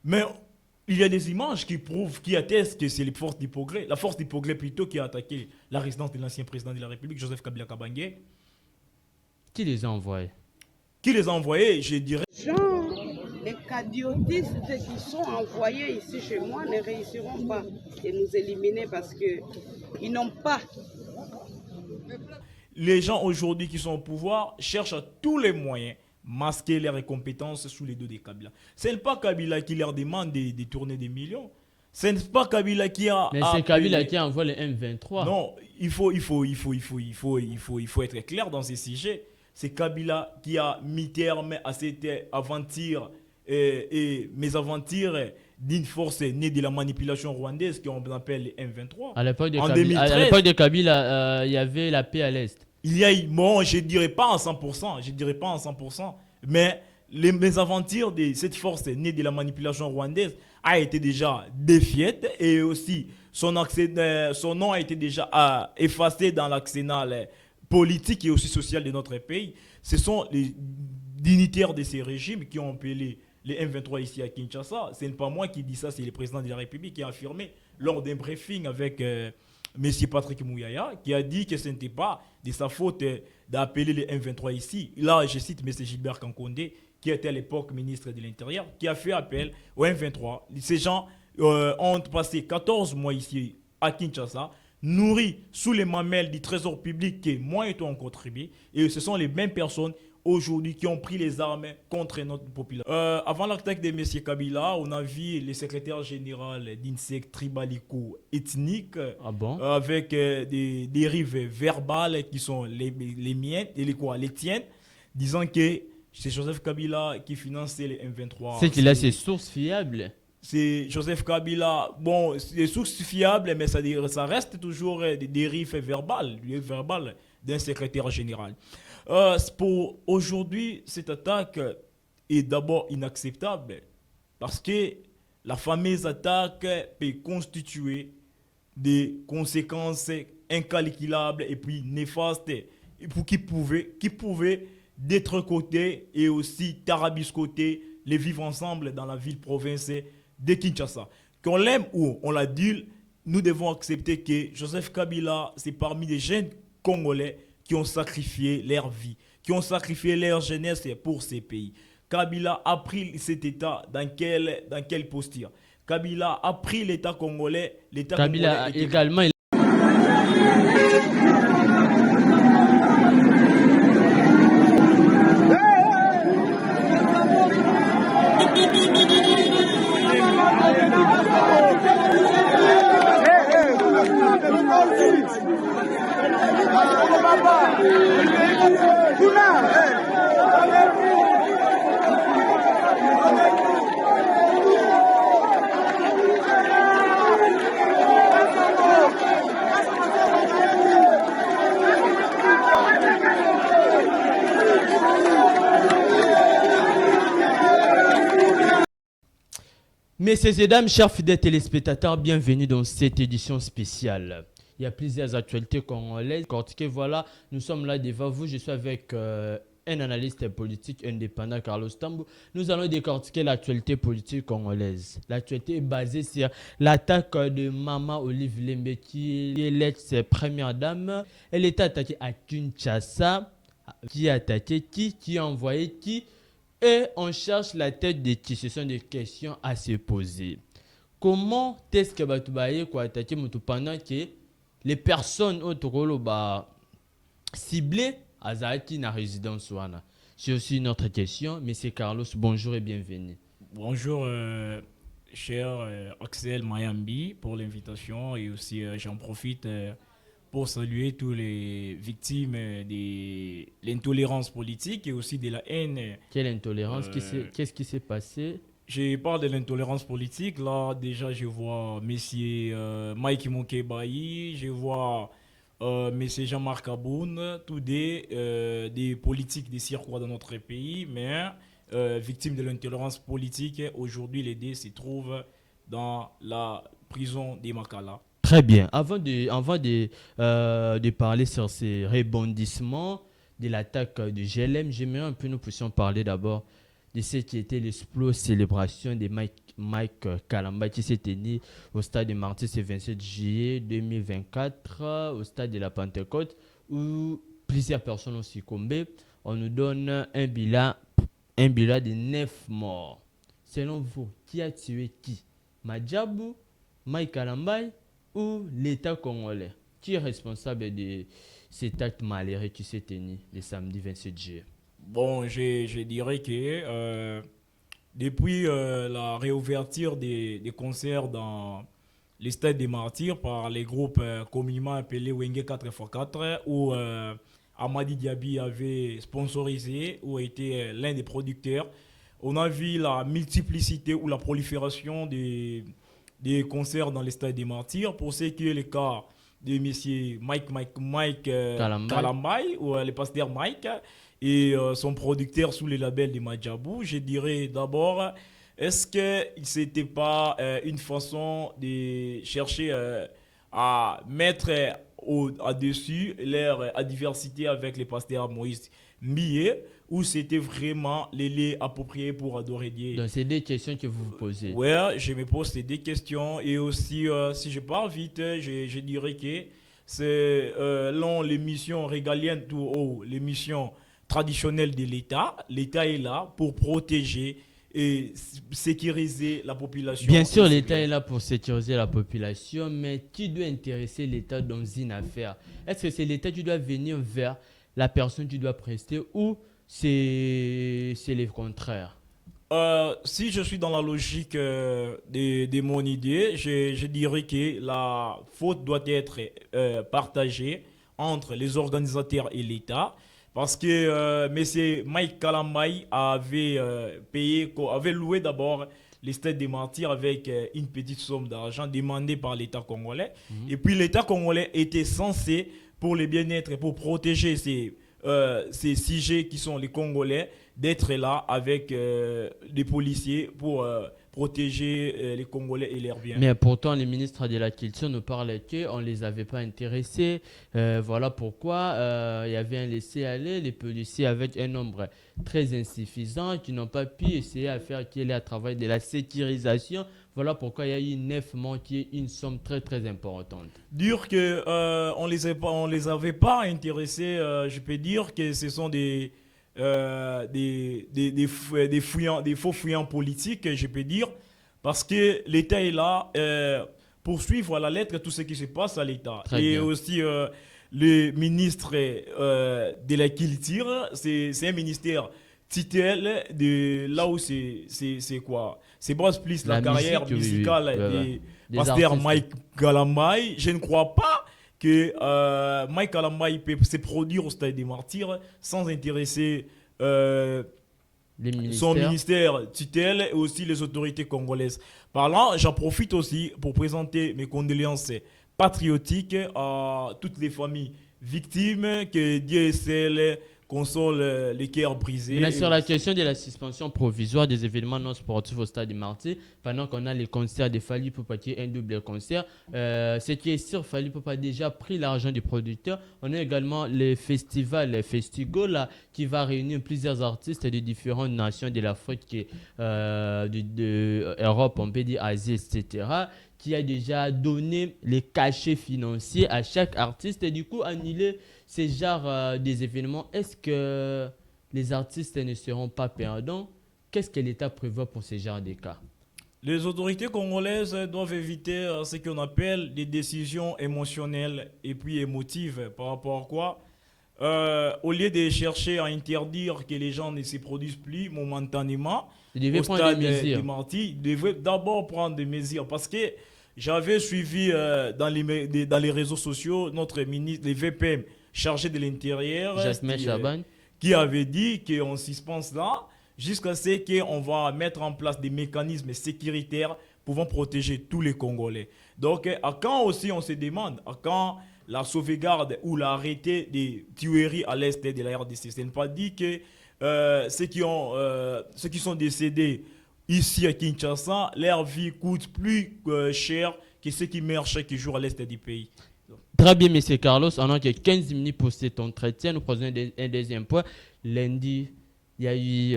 Mais il y a des images qui prouvent, qui attestent que c'est les forces du progrès, la force du progrès plutôt qui a attaqué la résidence de l'ancien président de la République, Joseph Kabila Kabange. Qui les a envoyés? Qui les a envoyés, je dirais. Gens, les cadiotistes qui sont envoyés ici chez moi ne réussiront pas de nous éliminer parce qu'ils n'ont pas. Les gens aujourd'hui qui sont au pouvoir cherchent à tous les moyens masquer leurs incompétences sous les dos de Kabila. Ce n'est pas Kabila qui leur demande de tourner des millions. Ce n'est pas Kabila qui a Mais c'est Kabila appelé. qui envoie les M23. Non, il faut être clair dans ces sujets. C'est Kabila qui a mis terme à cette aventure et mésaventures d'une force née de la manipulation rwandaise qu'on appelle les M23. En À 2013, l'époque de Kabila, il y avait la paix à l'Est. il y a eu, bon, je ne dirais pas en 100%, je dirais pas en 100%, mais les mésaventures de cette force née de la manipulation rwandaise a été déjà défiée et aussi son nom a été déjà effacé dans l'arsenal politique et aussi social de notre pays. Ce sont les dignitaires de ces régimes qui ont appelé les M23 ici à Kinshasa. Ce n'est pas moi qui dis ça, c'est le président de la République qui a affirmé lors d'un briefing avec M. Patrick Mouyaya, qui a dit que ce n'était pas de sa faute d'appeler les M23 ici. Là, je cite M. Gilbert Kankonde, qui était à l'époque ministre de l'Intérieur, qui a fait appel aux M23. Ces gens ont passé 14 mois ici à Kinshasa, nourris sous les mamelles du trésor public que moi et toi ont contribué. Et ce sont les mêmes personnes aujourd'hui qui ont pris les armes contre notre population. Avant l'attaque de M. Kabila, on a vu le secrétaire général d'INSEC tribalico-ethnique Ah bon? avec des dérives verbales qui sont les miennes et les tiennes, disant que c'est Joseph Kabila qui finançait les M23. C'est qu'il a ses sources fiables. C'est Joseph Kabila. Bon, c'est des sources fiables, mais ça reste toujours des dérives verbales d'un secrétaire général. Pour aujourd'hui, cette attaque est d'abord inacceptable parce que la fameuse attaque peut constituer des conséquences incalculables et puis néfastes qui pouvaient d'être côté et aussi tarabiscoter les vivre ensemble dans la ville-province de Kinshasa. Qu'on l'aime ou on l'adule, nous devons accepter que Joseph Kabila, c'est parmi les jeunes Congolais qui ont sacrifié leur vie, qui ont sacrifié leur jeunesse pour ces pays. Kabila a pris cet État dans quelle posture? Kabila a pris l'État congolais. L'État Kabila congolais également. Messieurs et dames, chers fidèles téléspectateurs, bienvenue dans cette édition spéciale. Il y a plusieurs actualités congolaises. Voilà, nous sommes là devant vous. Je suis avec un analyste politique indépendant, Carlos Tambou. Nous allons décortiquer l'actualité politique congolaise. L'actualité est basée sur l'attaque de Maman Olive Lembe, qui est l'ex-première dame. Elle était attaquée à Kinshasa. Qui a attaqué qui a envoyé qui? Et on cherche la tête de qui? Ce sont des questions à se poser. Comment est-ce que Batoubaye a attaqué pendant que les personnes autour ciblées à Zaki na résidence wana? C'est aussi une autre question. Monsieur Carlos, bonjour et bienvenue. Bonjour, cher Axel Mayambi, pour l'invitation et aussi j'en profite pour saluer tous les victimes de l'intolérance politique et aussi de la haine. Quelle intolérance? Qu'est-ce qui s'est passé? Je parle de l'intolérance politique. Là, déjà, je vois Monsieur Mike Mokebayi, je vois Monsieur Jean-Marc Aboun, tous des politiques des circuits dans notre pays, mais victimes de l'intolérance politique. Aujourd'hui, les deux se trouvent dans la prison de Makala. Très bien. Avant de parler sur ces rebondissements de l'attaque de GLM, j'aimerais un peu nous puissions parler d'abord de ce qui était l'explosion célébration de Mike Kalamba qui s'est tenu au stade de Martyrs ce 27 juillet 2024 au stade de la Pentecôte où plusieurs personnes ont succombé. On nous donne un bilan de 9 morts. Selon vous, qui a tué qui? Madjabou, Mike Kalamba ou l'État congolais? Qui est responsable de cet acte malheureux qui s'est tenu le samedi 27 juillet? Bon, je dirais que depuis la réouverture des concerts dans les stades des Martyrs par les groupes communément appelés Wenge 4x4, où Amadi Diaby avait sponsorisé ou été l'un des producteurs, on a vu la multiplicité ou la prolifération des concerts dans les stades des Martyrs. Pour ce qui est le cas de M. Mike Kalambay ou le pasteur Mike et son producteur sous le label de Madjabou, je dirais d'abord, est-ce que c'était pas une façon de chercher à mettre au-dessus leur adversité avec le pasteur Moïse Millet, ou c'était vraiment les appropriés pour adorer Dieu? Donc c'est des questions que vous vous posez. Ouais, je me pose ces deux questions. Et aussi, si je parle vite, je dirais que c'est les missions régaliennes, les missions traditionnelles de l'État. L'État est là pour protéger et sécuriser la population. Bien sûr, l'État est là pour sécuriser la population, mais qui doit intéresser l'État dans une affaire? Est-ce que c'est l'État qui doit venir vers la personne qui doit prester ou c'est le contraire? Si je suis dans la logique de mon idée, je dirais que la faute doit être partagée entre les organisateurs et l'État. Parce que M. Mike Kalambay avait loué d'abord les stades des Martyrs avec une petite somme d'argent demandée par l'État congolais. Et puis l'État congolais était censé, pour le bien-être et pour protéger ces sujets qui sont les Congolais, d'être là avec des policiers pour protéger les Congolais et leurs biens. Mais pourtant, le ministre de la Culture nous parlait qu'on ne les avait pas intéressés. Voilà pourquoi il y avait un laisser-aller. Les policiers avec un nombre très insuffisant qui n'ont pas pu essayer à faire qu'il y ait un travail de la sécurisation. Voilà pourquoi il y a eu 9 morts, qui est une somme très très importante. Dire que on les avait pas intéressés, je peux dire que ce sont des faux fuyants politiques, je peux dire, parce que l'État est là pour suivre à la lettre tout ce qui se passe à l'État. Très et bien. aussi le ministre de la Culture, c'est un ministère titel de là où c'est quoi, c'est base plus la carrière musique, musicale oui. des Des pasteur artistes. Mike Kalambay. Je ne crois pas que Mike Kalambay peut se produire au stade des Martyrs sans intéresser Les son ministères. ministère tutelle et aussi les autorités congolaises. Par là, j'en profite aussi pour présenter mes condoléances patriotiques à toutes les familles victimes, que Dieu seul console les cœurs brisés. Mais sur la question de la suspension provisoire des événements non sportifs au stade de Martyrs, pendant qu'on a les concerts de Fally Ipupa qui est un double concert, ce qui est sûr, Fally Ipupa a déjà pris l'argent du producteur. On a également le festival Festigo là, qui va réunir plusieurs artistes de différentes nations de l'Afrique, de Europe, on peut dire Asie, etc., qui a déjà donné les cachets financiers à chaque artiste et du coup annulé ces genres des événements. Est-ce que les artistes ne seront pas perdants? Qu'est-ce que l'État prévoit pour ces genres de cas? Les autorités congolaises doivent éviter ce qu'on appelle des décisions émotionnelles et puis émotives. Par rapport à quoi? Au lieu de chercher à interdire que les gens ne se produisent plus momentanément Ils devaient au prendre stade des mesures. des Martyrs, ils devaient d'abord prendre des mesures. Parce que j'avais suivi dans les réseaux sociaux notre ministre, le VPM chargé de l'Intérieur, Jasmin Chaban. qui avait dit qu'on suspend là jusqu'à ce qu'on va mettre en place des mécanismes sécuritaires pouvant protéger tous les Congolais. Donc, à quand aussi on se demande, à quand la sauvegarde ou l'arrêté des tueries à l'est de la RDC? Ce n'est pas dit que ceux qui sont décédés ici à Kinshasa, leur vie coûte plus cher que ceux qui meurent chaque jour à l'est du pays. Très bien, M. Carlos. On a que 15 minutes pour cet entretien. Nous prenons un deuxième point. Lundi, Il y a eu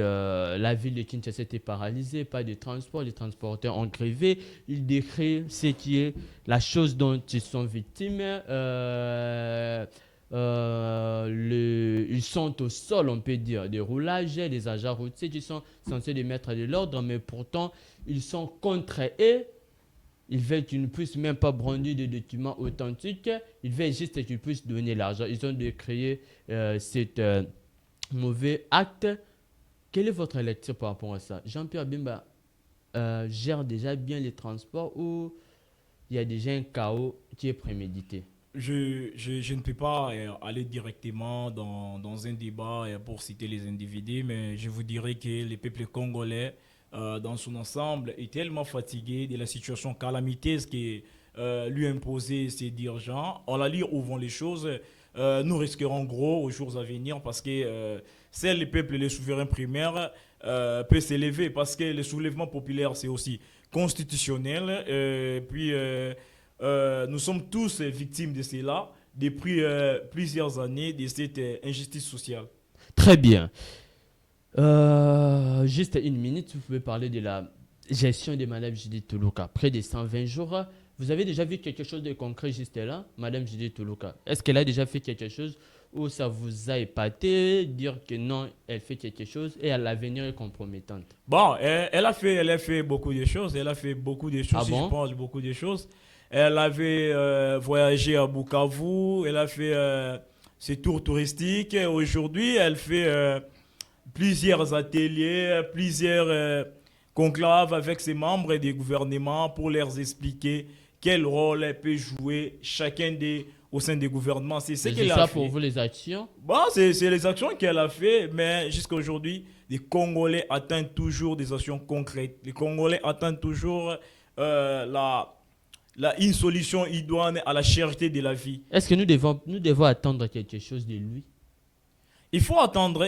la ville de Kinshasa était paralysée, pas de transport, les transporteurs ont grévé. Il décrit ce qui est la chose dont ils sont victimes. Ils sont au sol, on peut dire, des roulages, des agents routiers qui sont censés de mettre de l'ordre, mais pourtant, ils sont contre eux. Ils veulent qu'ils ne puissent même pas brandir des documents authentiques. Ils veulent juste qu'ils puissent donner l'argent. Ils ont de créer cet mauvais acte. Quelle est votre lecture par rapport à ça? Jean-Pierre Bemba gère déjà bien les transports ou il y a déjà un chaos qui est prémédité? Je ne peux pas aller directement dans un débat pour citer les individus, mais je vous dirais que le peuple congolais, dans son ensemble, est tellement fatigué de la situation calamiteuse qui lui imposait ses dirigeants. En la lire où vont les choses, nous risquerons gros aux jours à venir parce que c'est le peuple, les souverains primaires, peut s'élever parce que le soulèvement populaire, c'est aussi constitutionnel. Nous sommes tous victimes de cela depuis plusieurs années de cette injustice sociale. Très bien. Juste une minute, vous pouvez parler de la gestion de Madame Judith Tuluka. Près de 120 jours. Vous avez déjà vu quelque chose de concret juste là, Madame Judith Tuluka? Est-ce qu'elle a déjà fait quelque chose ou ça vous a épaté, dire que non, elle fait quelque chose et à l'avenir est compromettante? Bon, elle a fait beaucoup de choses. Elle a fait beaucoup de choses, Ah si bon? je pense, beaucoup de choses. Elle avait voyagé à Bukavu. Elle a fait ses tours touristiques. Aujourd'hui, elle fait plusieurs ateliers, plusieurs conclaves avec ses membres des gouvernements pour leur expliquer quel rôle elle peut jouer au sein des gouvernements. C'est ce C'est qu'elle a ça fait. pour vous les actions? Bon, c'est les actions qu'elle a fait, mais jusqu'à aujourd'hui, les Congolais atteignent toujours des actions concrètes. Les Congolais atteignent toujours une solution idoine à la cherté de la vie. Est-ce que nous devons attendre quelque chose de lui? Il faut attendre.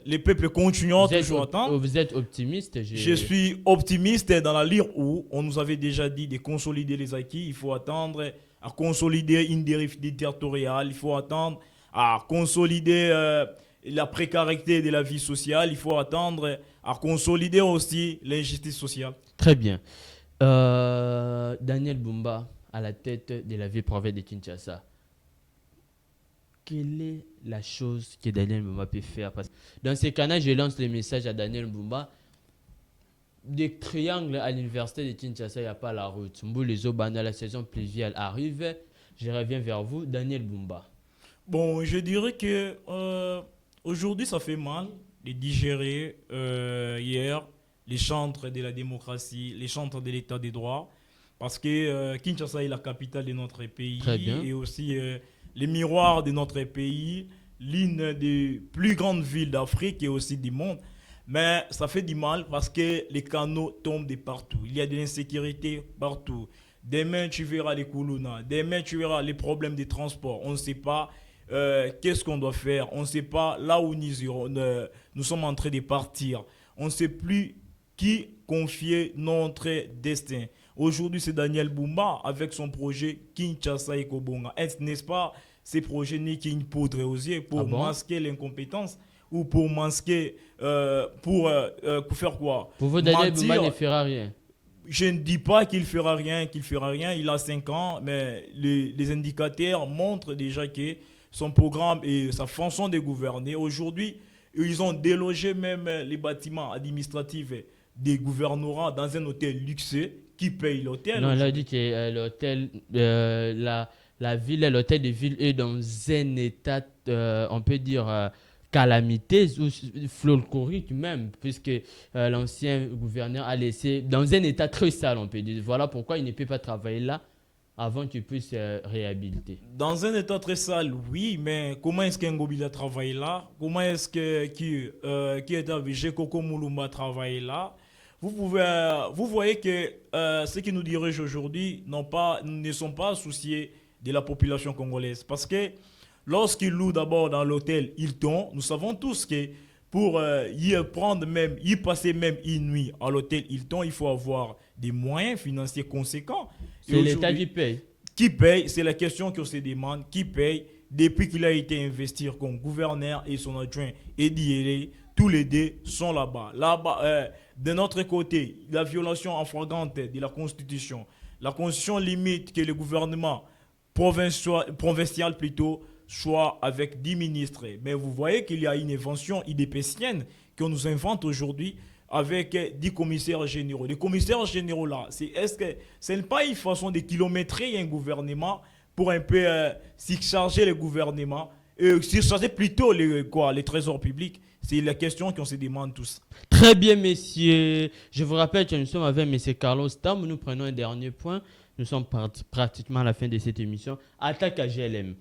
Les peuples continuent toujours à attendre. Vous êtes optimiste? Je suis optimiste dans la lire où on nous avait déjà dit de consolider les acquis. Il faut attendre à consolider une dérive territoriale. Il faut attendre à consolider la précarité de la vie sociale. Il faut attendre à consolider aussi l'injustice sociale. Très bien. Daniel Bumba, à la tête de la ville province de Kinshasa. Quelle est la chose que Daniel Bumba peut faire? Parce que dans ces cas-là, je lance le message à Daniel Bumba. Des triangles à l'université de Kinshasa, il n'y a pas la route. Mboulezo Banda, la saison pluviale arrive. Je reviens vers vous, Daniel Bumba. Bon, je dirais que aujourd'hui, ça fait mal de digérer hier les chantres de la démocratie, les chantres de l'état des droits, parce que Kinshasa est la capitale de notre pays et aussi le miroir de notre pays, l'une des plus grandes villes d'Afrique et aussi du monde. Mais ça fait du mal parce que les canaux tombent de partout. Il y a de l'insécurité partout. Demain, tu verras les Koulouna. Demain, tu verras les problèmes de transport. On ne sait pas qu'est-ce qu'on doit faire. On ne sait pas là où nous irons. Nous sommes en train de partir. On ne sait plus qui confier notre destin. Aujourd'hui, c'est Daniel Bumba avec son projet Kinshasa et Kobonga. N'est-ce pas, ces projets n'est qu'une poudre aux yeux pour masquer l'incompétence ou pour masquer, pour faire quoi? Pour vous, Daniel Bumba ne fera rien. Je ne dis pas qu'il fera rien. Il a 5 ans, mais les indicateurs montrent déjà que son programme et sa façon de gouverner, aujourd'hui, ils ont délogé même les bâtiments administratifs des gouvernorats dans un hôtel luxueux qui paye l'hôtel. Non, elle a dit que l'hôtel, la ville, l'hôtel de ville est dans un état, on peut dire, calamiteuse ou folklorique même, puisque l'ancien gouverneur a laissé dans un état très sale, on peut dire. Voilà pourquoi il ne peut pas travailler là avant qu'il puisse réhabiliter. Dans un état très sale, oui, mais comment est-ce qu'un Ngobi a travaillé là? Comment est-ce que qui est avec Koko Moulumba travaille là? Vous voyez que ceux qui nous dirigent aujourd'hui ne sont pas souciés de la population congolaise. Parce que lorsqu'ils louent d'abord dans l'hôtel Hilton, nous savons tous que pour y passer même une nuit à l'hôtel Hilton, il faut avoir des moyens financiers conséquents. C'est l'État qui paye. Qui paye? C'est la question qu'on se demande. Qui paye? Depuis qu'il a été investi comme gouverneur et son adjoint Edi Ele, tous les deux sont là-bas. Là-bas, de notre côté, la violation en flagrante de la Constitution. La Constitution limite que le gouvernement provincial plutôt soit avec 10 ministres. Mais vous voyez qu'il y a une invention idépécienne qu'on nous invente aujourd'hui avec 10 commissaires généraux. Les commissaires généraux là, est-ce que ce n'est pas une façon de kilométrer un gouvernement pour un peu surcharger le gouvernement, surcharger plutôt les trésors publics? C'est la question qu'on se demande tous. Très bien, messieurs. Je vous rappelle que nous sommes avec M. Carlos Tam. Nous prenons un dernier point. Nous sommes pratiquement à la fin de cette émission. Attaque à GLM.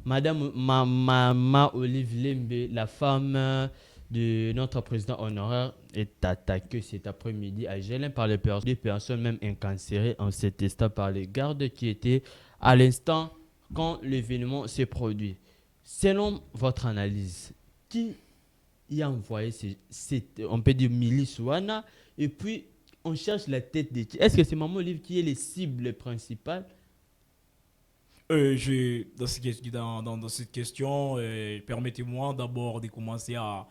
Madame Mama Olive Lembe, la femme de notre président honoraire, est attaquée cet après-midi à GLM par des personnes même incarcérées en cet état par les gardes qui étaient à l'instant quand l'événement s'est produit. Selon votre analyse, qui y a envoyé on peut dire milice Wana, et puis on cherche la tête de qui? Est-ce que c'est Maman Olive qui est les cibles principales? Dans cette question, permettez-moi d'abord de commencer à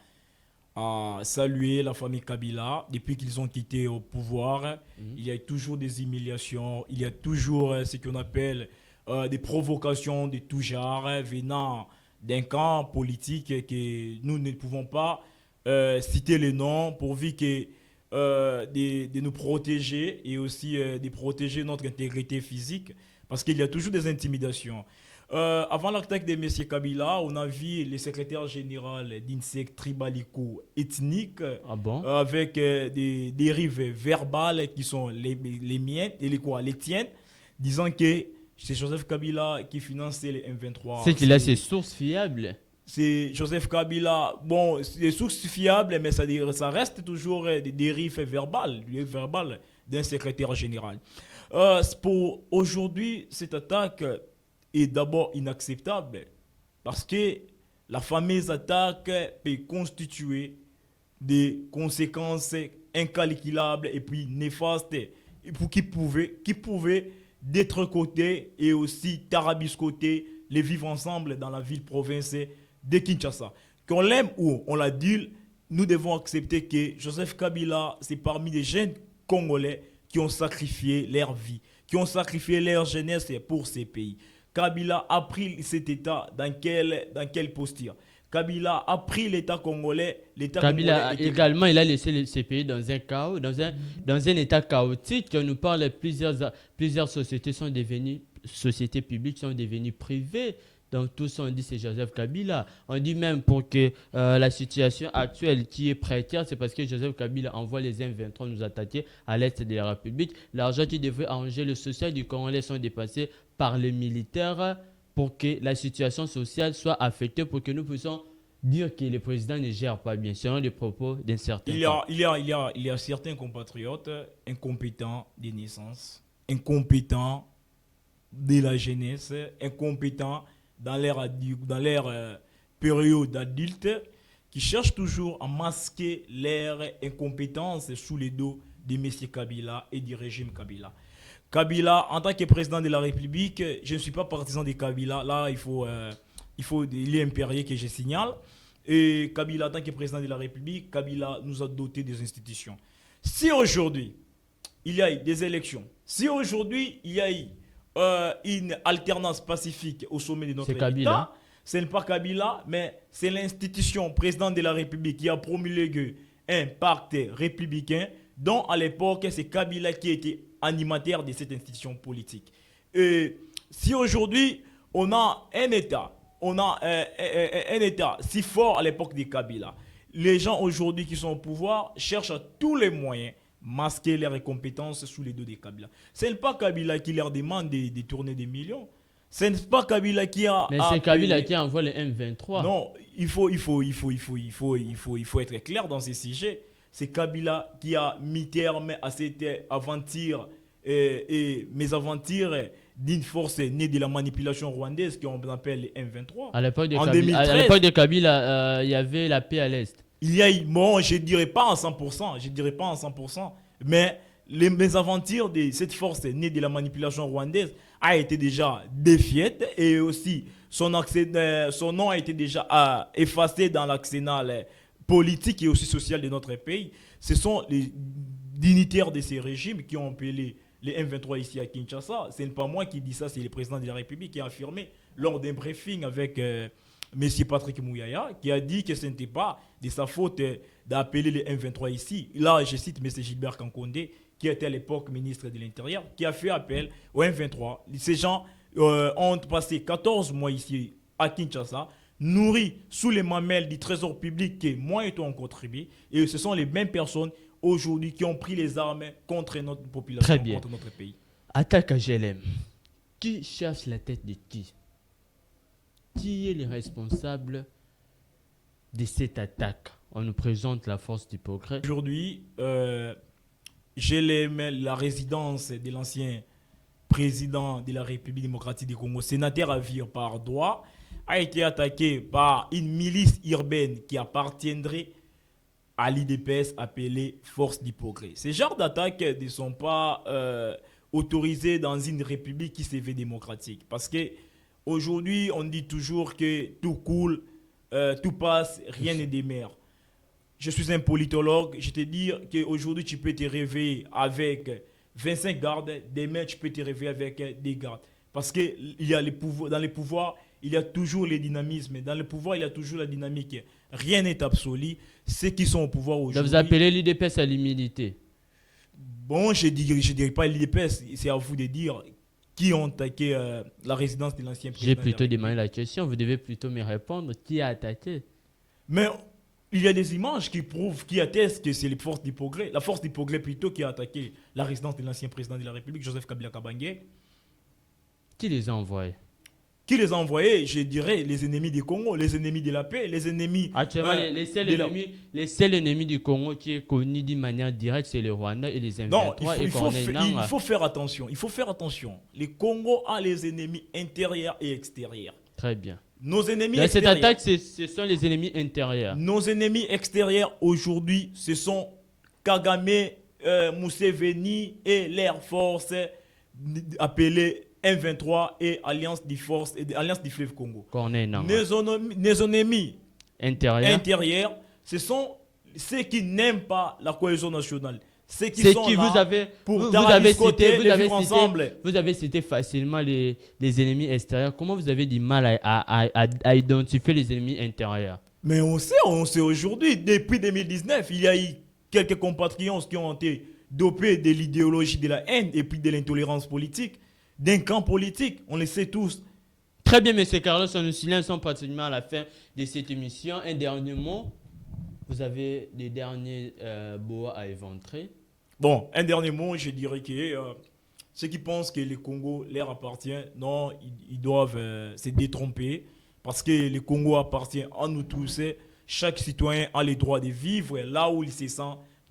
saluer la famille Kabila. Depuis qu'ils ont quitté au pouvoir, il y a toujours des humiliations, il y a toujours ce qu'on appelle des provocations de tout genre venant d'un camp politique que nous ne pouvons pas citer les noms pourvu que de nous protéger et aussi de protéger notre intégrité physique parce qu'il y a toujours des intimidations. Avant l'attaque de M. Kabila, on a vu le secrétaire général d'INSEC tribalico ethnique avec des dérives verbales qui sont les miennes et les tiennes, disant que c'est Joseph Kabila qui finançait les M23. C'est qu'il a ses sources fiables. C'est Joseph Kabila. Bon, c'est des sources fiables, mais ça reste toujours des dérives verbales d'un secrétaire général. Pour aujourd'hui, cette attaque est d'abord inacceptable parce que la fameuse attaque peut constituer des conséquences incalculables et puis néfastes qui pouvaient d'être côté et aussi tarabiscoter les vivre ensemble dans la ville-province de Kinshasa. Qu'on l'aime ou on l'adule, nous devons accepter que Joseph Kabila, c'est parmi les jeunes Congolais qui ont sacrifié leur vie, qui ont sacrifié leur jeunesse pour ces pays. Kabila a pris cet État dans quelle posture? Kabila a pris l'État congolais. Kabila également, il a laissé ces pays dans un chaos, dans un état chaotique. On nous parle, plusieurs sociétés sont devenues, sociétés publiques sont devenues privées. Donc tous on dit c'est Joseph Kabila. On dit même pour que la situation actuelle qui est précaire, c'est parce que Joseph Kabila envoie les M23 nous attaquer à l'est de la République. L'argent qui devrait arranger le social du Congolais sont dépassés par les militaires pour que la situation sociale soit affectée, pour que nous puissions dire que le président ne gère pas bien, selon les propos d'un certain il y a certains compatriotes incompétents de naissance, incompétents de la jeunesse, incompétents dans leur période d'adulte, qui cherchent toujours à masquer leur incompétence sous les dos de M. Kabila et du régime Kabila. Kabila, en tant que président de la République, je ne suis pas partisan de Kabila. Là, il est impérieux que je signale. Et Kabila, en tant que président de la République, Kabila nous a doté des institutions. Si aujourd'hui, il y a eu des élections, si aujourd'hui, il y a eu une alternance pacifique au sommet de notre État, ce n'est pas Kabila, mais c'est l'institution président de la République qui a promulgué un pacte républicain dont à l'époque, c'est Kabila qui était animateur de cette institution politique. Et si aujourd'hui, on a un État, un État si fort à l'époque de Kabila, les gens aujourd'hui qui sont au pouvoir cherchent à tous les moyens masquer leurs incompétences sous les dos de Kabila. Ce n'est pas Kabila qui leur demande de tourner des millions. Ce n'est pas Kabila qui a... Mais c'est Kabila qui envoie les M23. Non, il faut être clair dans ces sujets. C'est Kabila qui a mis terme à cette aventure et mésaventures d'une force née de la manipulation rwandaise qu'on appelle les M23. À l'époque de Kabila, il y avait la paix à l'Est. Il y a eu, bon, je ne dirais pas en 100%, mais les mésaventures de cette force née de la manipulation rwandaise a été déjà défaite et aussi son nom a été déjà effacé dans l'arsenal politique et aussi sociale de notre pays. Ce sont les dignitaires de ces régimes qui ont appelé les M23 ici à Kinshasa. Ce n'est pas moi qui dis ça, c'est le président de la République qui a affirmé lors d'un briefing avec M. Patrick Mouyaya, qui a dit que ce n'était pas de sa faute d'appeler les M23 ici. Là, je cite M. Gilbert Kankonde, qui était à l'époque ministre de l'Intérieur, qui a fait appel aux M23. Ces gens ont passé 14 mois ici à Kinshasa, nourris sous les mamelles du trésor public que moi et toi ont contribué. Et ce sont les mêmes personnes aujourd'hui qui ont pris les armes contre notre population, Très bien. contre notre pays. Attaque à GLM. Qui cherche la tête de qui? Qui est le responsable de cette attaque? On nous présente la force du progrès. Aujourd'hui, la résidence de l'ancien président de la République démocratique du Congo, sénateur à vivre par droit, a été attaqué par une milice urbaine qui appartiendrait à l'IDPS appelée Force du Progrès. Ces genres d'attaques ne sont pas autorisées dans une république qui se veut démocratique. Parce que aujourd'hui, on dit toujours que tout coule, tout passe, rien ne démarre. Je suis un politologue, je te dis qu'aujourd'hui, tu peux te réveiller avec 25 gardes, demain, tu peux te réveiller avec des gardes. Parce que dans les pouvoirs, il y a toujours les dynamismes. Dans le pouvoir, il y a toujours la dynamique. Rien n'est absolu. Ceux qui sont au pouvoir aujourd'hui... Vous appelez l'IDPS à l'humilité. Bon, je ne dirais pas l'IDPS. C'est à vous de dire qui ont attaqué la résidence de l'ancien président. J'ai plutôt demandé la question. Vous devez plutôt me répondre. Qui a attaqué? Mais il y a des images qui prouvent, qui attestent que c'est les forces du progrès. La force du progrès plutôt qui a attaqué la résidence de l'ancien président de la République, Joseph Kabila Kabange. Qui les a envoyés? Qui les a envoyés? Je dirais les ennemis du Congo, les ennemis de la paix, les ennemis... Actuellement, les seuls ennemis du Congo qui est connu d'une manière directe, c'est le Rwanda et les M23 Non, et Corneille Nangaa. il faut faire attention. Il faut faire attention. Le Congo a les ennemis intérieurs et extérieurs. Très bien. Nos ennemis Dans cette extérieurs... attaque, ce sont les ennemis intérieurs. Nos ennemis extérieurs aujourd'hui, ce sont Kagame, Museveni et l'Air Force appelée M23 et Alliance du Fleuve Congo. Corneille Nangaa. Nos ennemis Intérieurs. ce sont ceux qui n'aiment pas la cohésion nationale. Ceux qui sont là pour vous avez cité facilement les ennemis extérieurs. Comment vous avez du mal à identifier les ennemis intérieurs? Mais on sait aujourd'hui, depuis 2019, il y a eu quelques compatriotes qui ont été dopés de l'idéologie de la haine et puis de l'intolérance politique, d'un camp politique, on le sait tous. Très bien, M. Carlos, nous sommes pratiquement à la fin de cette émission. Un dernier mot. Vous avez les derniers boas à éventrer. Bon, un dernier mot, je dirais que ceux qui pensent que le Congo leur appartient, non, ils doivent se détromper parce que le Congo appartient à nous tous. Chaque citoyen a le droit de vivre là où il se sent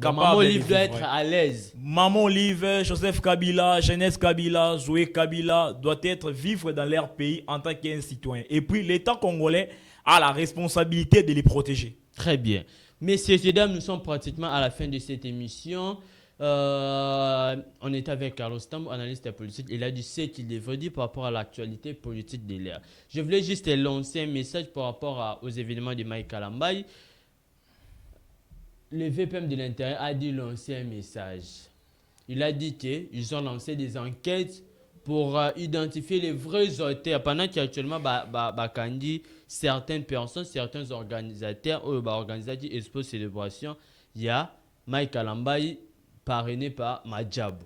capable. Maman Olive doit être à l'aise. Maman Olive, Joseph Kabila, Jeunesse Kabila, Zoé Kabila doit être vivre dans leur pays en tant qu'un citoyen. Et puis l'État congolais a la responsabilité de les protéger. Très bien. Messieurs et dames, nous sommes pratiquement à la fin de cette émission. On est avec Carlos Tambo, analyste politique. Il a dit ce qu'il devrait dire par rapport à l'actualité politique de l'ère. Je voulais juste lancer un message par rapport aux événements de Mike Kalambaye. Le VPM de l'Intérieur a dit lancer un message. Il a dit qu'ils ont lancé des enquêtes pour identifier les vrais auteurs. Pendant qu'actuellement, certaines personnes, certains organisateurs, organisateurs d'Expo Célébration, il y a Mike Kalambaye parrainé par Madjabou.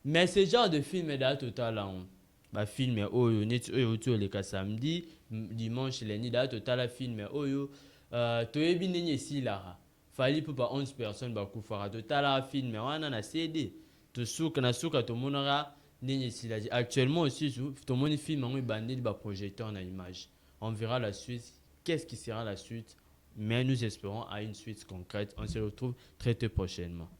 Mais ce genre de film est là total là. Film autour les samedi, dimanche lundi là total film oyo toyebi nini ici là. Fali pour 11 personnes ba kufara total film wana na CD. To souka na souka to monara nini ici là. Actuellement aussi to moni film on bandé ba projecteur na image. On verra la suite. Qu'est-ce qui sera la suite? Mais nous espérons à une suite concrète. On se retrouve très prochainement.